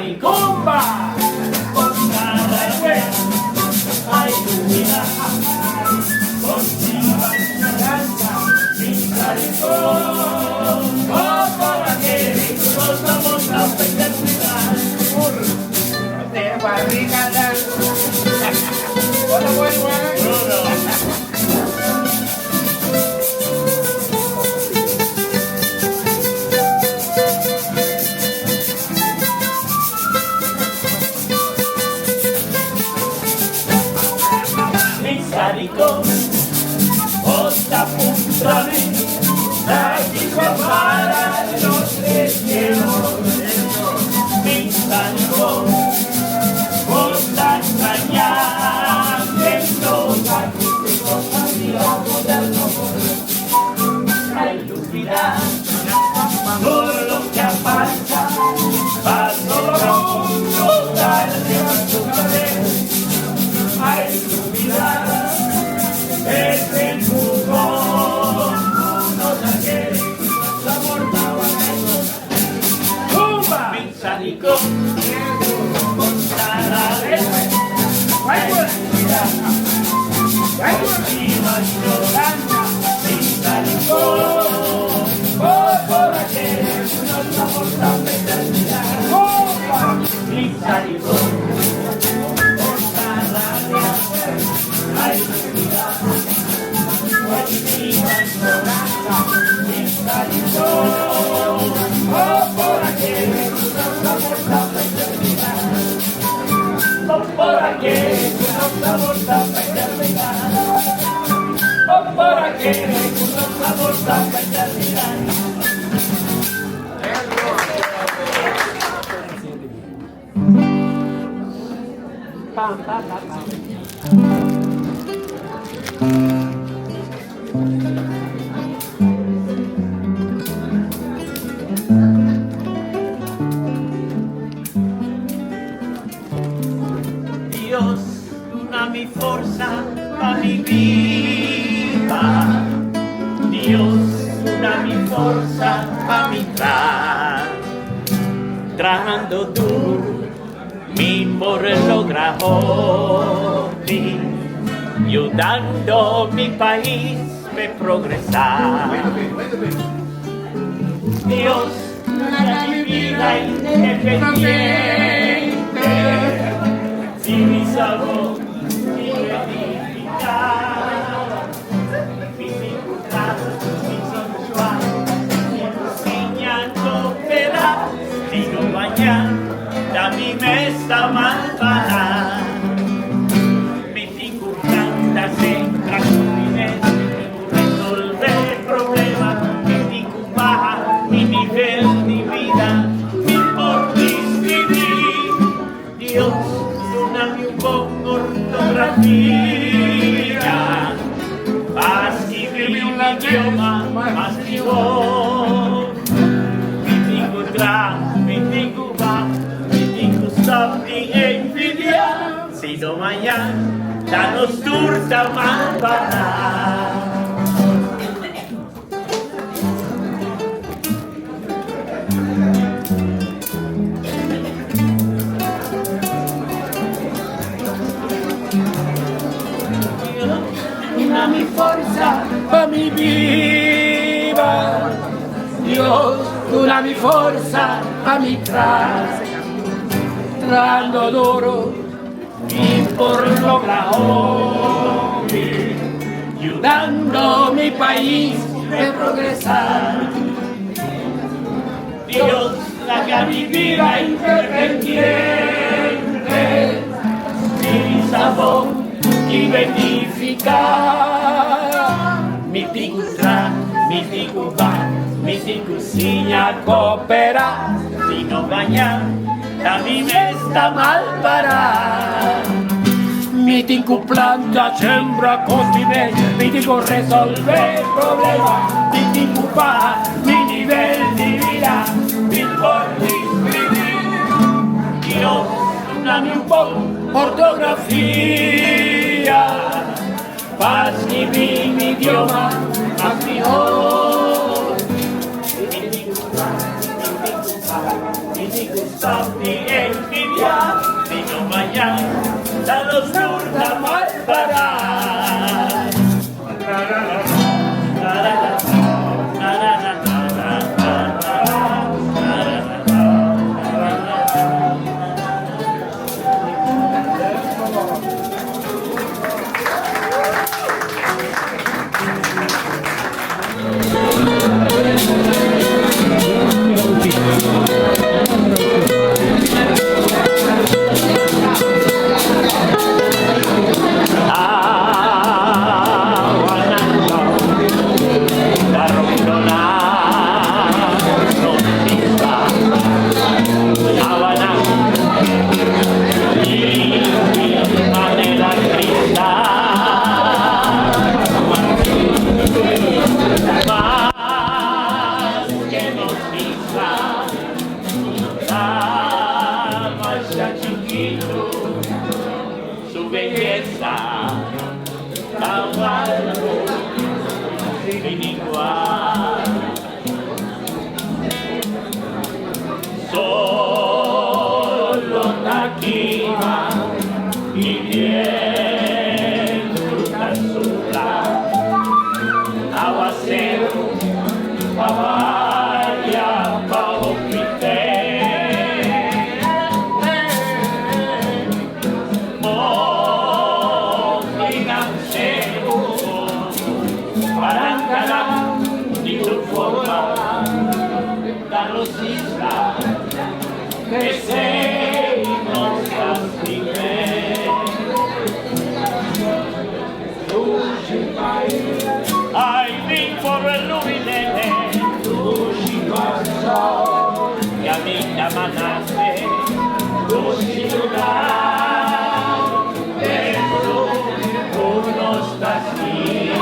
Maricumba, con cada vez hay unidad, con chiva y naranja, pintaricón, oh, para que nos vamos a fraternidad. De barriga hola, bueno. Saricón, otra puntuale, la dijo para los cielos. Mi saricón, otra extraña, que no va a ay, Lupita, todo lo que pasa, paso lo mundo, darle a tu cabeza. Ay, Lupita, es el fútbol, uno ya quiere, la mortaba ¡Pumba! Pinzarico, con cada vez, encima ignoranta, Pinzarico, por aquel, nos vamos a eternidad. Pinzarico, con cada vez, ay, oh, por aquel, oh, por aquel, nos vamos a eternidad. Oh, por aquel, nos vamos a eternidad. Pam, pam, pam, pam. Dios, una mi forza pa' mi vida. Dios, una mi forza pa' mi trabajando duro, mi por logra hoy, ayudando mi país a progresar. Dios, una mi vida independiente, sin mi sabor, mi edificar, mi dificultad, mi sensual, mi enseñando pedal, sino mañana, da mi mesa malvada, mi dificultad se transforme, resolver problemas, mi dificultad, mi nivel de vida, mi por vivir, Dios. Con ortografía, para escribir un idioma más vivo. Mi digo gran, mi digo va, mi digo stop y envidia. Si no mañana, danos turta más para. Mi forza pa' mi viva, Dios, una mi forza pa' mi trabajando duro y por lograr hoy, ayudando mi país a progresar. Dios, la que mi vida independiente, mi sabor y beneficar mi ticustra, mi ticuba, mi ticusiña coopera, si no mañana a mí me está mal parar. Mi ticu planta, sembra, cocine, mi ticu resolver problemas, mi ticu baja, mi nivel de vida, mi por vivir. Dios, dame un poco ortografía, para escribir mi idioma más mejor. Mi quizá nada ya chiquito, su belleza tan algo sin igual. Solo taquiva y bien fruta sola, aguacero, papaya, pavo parancará, ni su forma tan rosita que se nos castigue. Ay, vi por el luminete, y a mí te amanaste, lugar de tu nostalgia.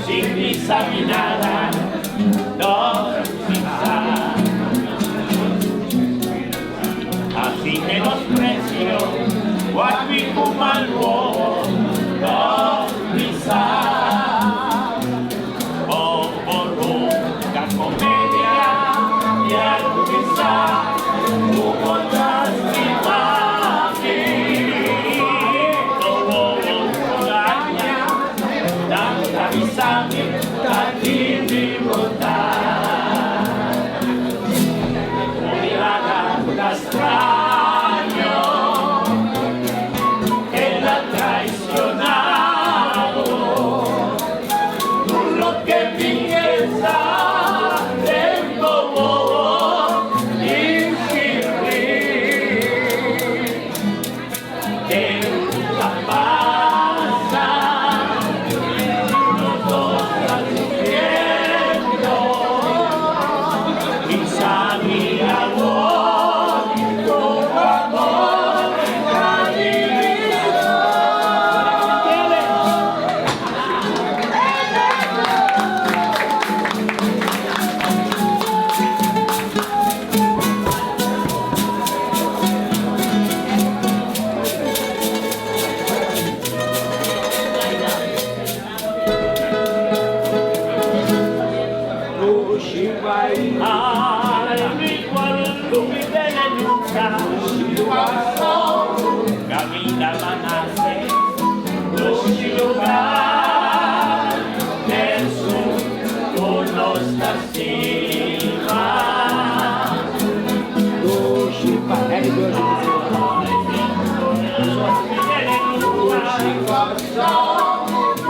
Sin visa ni nada, no visa. Así menosprecio, guapico malvo, no visa. Borruca comedia y algo quizá, como lástima mi votar, mirada la extraño, que la ha traicionado, por lo que piensa tengo insistir, que la pasa. Ay, mi cuarto mi nunca, camina manaste, lugar del sur, con nostalgia.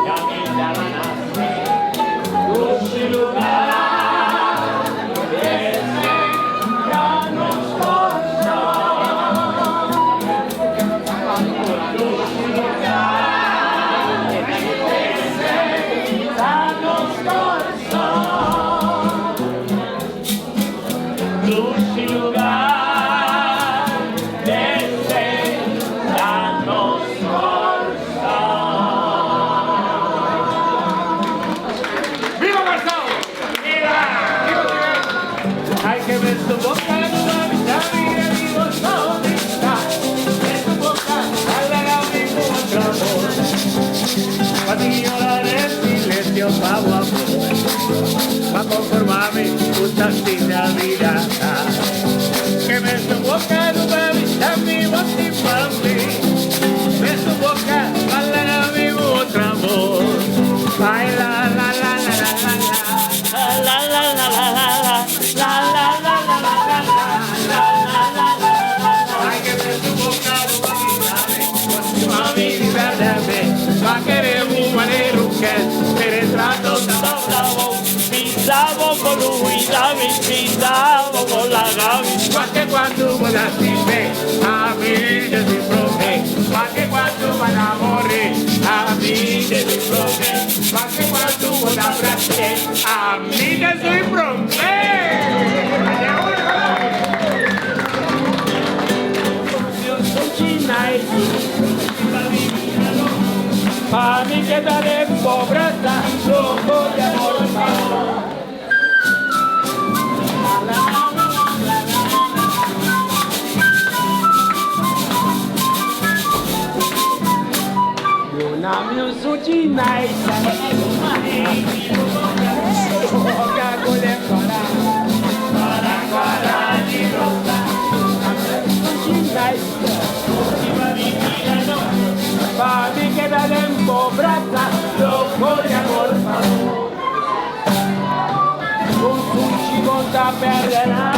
Camina manaste, lugar. Hay que ver tu boca, tu vida, mi voz solita. Ver tu boca, hablar a mi otro amor. Cuando lloraré en silencio, pago amor. Pa' conformarme, justa sin la vida. Que ver tu boca, tu vida, mi voz sin mami. Ver tu boca, hablar a mi otro amor. Ay, la, la, la, la, la, la, la, la, la, la, la, la. Pa' querer un manero que penetrando tan bravo, pisamos con huida, pisamos con la gavi. Pa' que cuando me la sirve, a mí yo soy profe, pa' que quedaré en pobreza, loco de amor, por favor. Nami suci naik Oka kule para di rosa suci naik Papi queda en pobreza loco de amor Un suci conta perderá